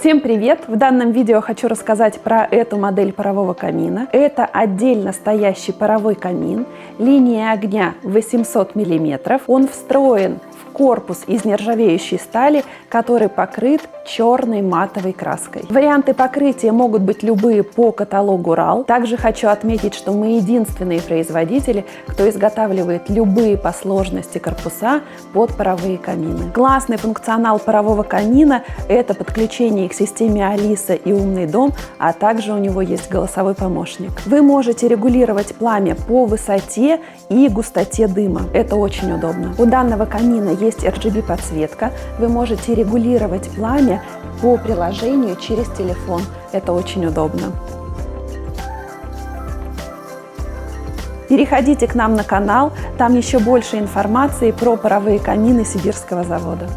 Всем привет! В данном видео хочу рассказать про эту модель парового камина. Это отдельно стоящий паровой камин, линия огня 800 мм. Он встроен в корпус из нержавеющей стали, который покрыт черной матовой краской. Варианты покрытия могут быть любые по каталогу RAL. Также хочу отметить, что мы единственные производители, кто изготавливает любые по сложности корпуса под паровые камины. Классный функционал парового камина – это подключение к системе Alisa и умный дом, а также у него есть голосовой помощник. Вы можете регулировать пламя по высоте и густоте дыма. Это очень удобно. У данного камина есть RGB подсветка. Вы можете регулировать пламя по приложению через телефон. Это очень удобно. Переходите к нам на канал, там еще больше информации про паровые камины Сибирского завода.